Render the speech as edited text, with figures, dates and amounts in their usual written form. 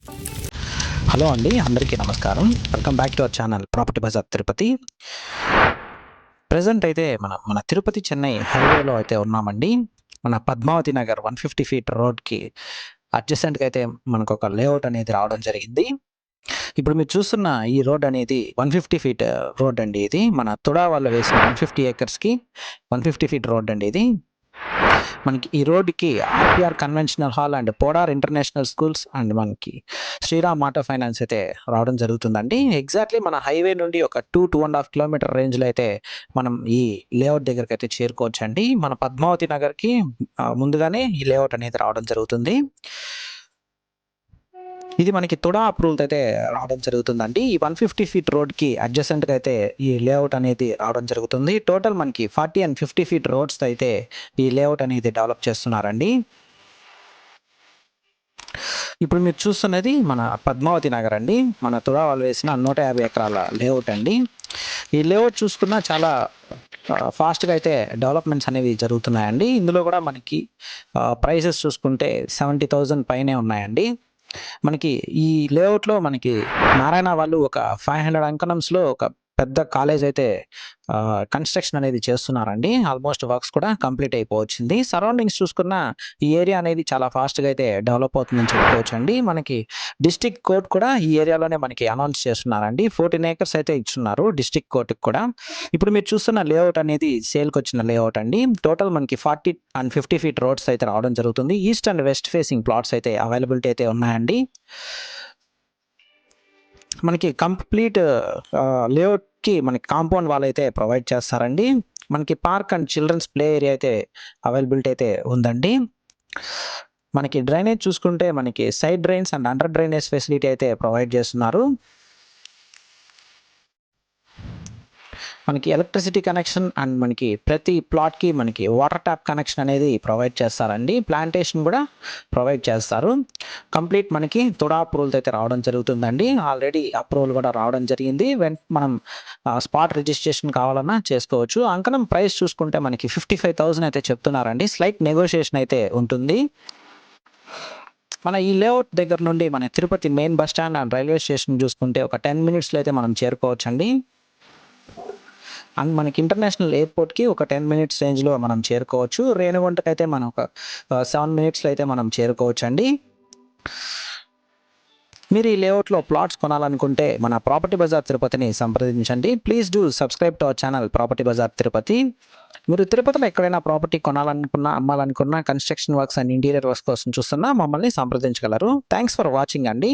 Hello అండి, అందరికీ నమస్కారం. Welcome back to our channel property bazaar Tirupati. Present అయితే మన తిరుపతి చెన్నై హైవేలో అయితే ఉన్నామండి. మన పద్మావతి నగర్ 150 ఫీట్ రోడ్కి అడ్జసెంట్గా అయితే మనకు ఒక లేఅవుట్ అనేది రావడం జరిగింది. ఇప్పుడు మీరు చూస్తున్న ఈ రోడ్ అనేది 150 ఫీట్ రోడ్ అండి. ఇది మన తుడా వాళ్ళు వేసిన 150 ఏకర్స్కి 150 ఫీట్ రోడ్ అండి. ఇది మనకి ఈ రోడ్డుకి RPR conventional hall and Podar international schools and మనకి శ్రీరామ్ ఆటో ఫైనాన్స్ అయితే రావడం జరుగుతుందండి. ఎగ్జాక్ట్లీ మన హైవే నుండి ఒక 2.5 కిలోమీటర్ రేంజ్లో అయితే మనం ఈ లేఅవుట్ దగ్గరికి అయితే చేరుకోవచ్చండి. మన పద్మావతి నగర్కి ముందుగానే ఈ లేఅవుట్ అనేది రావడం జరుగుతుంది. ఇది మనకి తుడా అప్రూవల్ అయితే రావడం జరుగుతుందండి. ఈ 150 ఫీట్ రోడ్కి అడ్జసెంట్గా అయితే ఈ లేఅవుట్ అనేది రావడం జరుగుతుంది. టోటల్ మనకి 40 అండ్ 50 ఫీట్ రోడ్స్ అయితే ఈ లేఅవుట్ అనేది డెవలప్ చేస్తున్నారండి. ఇప్పుడు మీరు చూస్తున్నది మన పద్మావతి నగర్ అండి. మన తుడా వాళ్ళు వేసిన 150 ఎకరాల లేఅవుట్ అండి. ఈ లేఅవుట్ చూసుకున్నా చాలా ఫాస్ట్గా అయితే డెవలప్మెంట్స్ అనేవి జరుగుతున్నాయండి. ఇందులో కూడా మనకి ప్రైసెస్ చూసుకుంటే 70,000 పైనే ఉన్నాయండి. మనకి ఈ లేఅవుట్లో మనకి నారాయణ వాళ్ళు ఒక 500 అంకణంస్లో ఒక పెద్ద కాలేజ్ అయితే కన్స్ట్రక్షన్ అనేది చేస్తున్నారండి. ఆల్మోస్ట్ వర్క్స్ కూడా కంప్లీట్ అయిపోవచ్చింది. సరౌండింగ్స్ చూసుకున్న ఈ ఏరియా అనేది చాలా ఫాస్ట్గా అయితే డెవలప్ అవుతుందని చెప్పుకోవచ్చు అండి. మనకి డిస్ట్రిక్ట్ కోర్ట్ కూడా ఈ ఏరియాలోనే మనకి అనౌన్స్ చేస్తున్నారండి. 14 ఏకర్స్ అయితే ఇచ్చున్నారు డిస్ట్రిక్ట్ కోర్టుకి కూడా. ఇప్పుడు మీరు చూస్తున్న లేఅవుట్ అనేది సేల్కి వచ్చిన లేఅవుట్ అండి. టోటల్ మనకి 40 అండ్ 50 ఫీట్ రోడ్స్ అయితే రావడం జరుగుతుంది. East and west facing plots అయితే అవైలబిలిటీ అయితే ఉన్నాయండి. మనకి కంప్లీట్ లేఅవుట్కి మనకి కాంపౌండ్ వాల్ అయితే ప్రొవైడ్ చేస్తారండి. మనకి park and children's play area అయితే అవైలబిలిటీ అయితే ఉందండి. మనకి డ్రైనేజ్ చూసుకుంటే మనకి side drains and under drainage facility అయితే ప్రొవైడ్ చేస్తున్నారు. మనకి ఎలక్ట్రిసిటీ కనెక్షన్ అండ్ మనకి ప్రతి ప్లాట్కి మనకి వాటర్ ట్యాప్ కనెక్షన్ అనేది ప్రొవైడ్ చేస్తారండి. ప్లాంటేషన్ కూడా ప్రొవైడ్ చేస్తారు. కంప్లీట్ మనకి తుడా అప్రూవల్ అయితే రావడం జరుగుతుందండి. ఆల్రెడీ అప్రూవల్ కూడా రావడం జరిగింది. మనం స్పాట్ రిజిస్ట్రేషన్ కావాలన్నా చేసుకోవచ్చు. అంకణం ప్రైస్ చూసుకుంటే మనకి 55,000 అయితే చెప్తున్నారండి. స్లైట్ నెగోషియేషన్ అయితే ఉంటుంది. మన ఈ లేఅవుట్ దగ్గర నుండి మన Tirupati main bus stand and railway station చూసుకుంటే ఒక 10 మినిట్స్లో అయితే మనం చేరుకోవచ్చండి. అండ్ మనకి ఇంటర్నేషనల్ ఎయిర్పోర్ట్కి ఒక 10 మినిట్స్ రేంజ్లో మనం చేరుకోవచ్చు. రేణిగుంటకి అయితే మనం ఒక 7 మినిట్స్లో అయితే మనం చేరుకోవచ్చు అండి. మీరు ఈ లేఅవుట్లో ప్లాట్స్ కొనాలనుకుంటే మన ప్రాపర్టీ బజార్ తిరుపతిని సంప్రదించండి. Please do subscribe to our channel property bazaar Tirupati. మీరు తిరుపతిలో ఎక్కడైనా ప్రాపర్టీ కొనాలనుకున్నా, అమ్మాలనుకున్నా, construction works and interior works కోసం చూస్తున్నా మమ్మల్ని సంప్రదించగలరు. థ్యాంక్స్ ఫర్ వాచింగ్ అండి.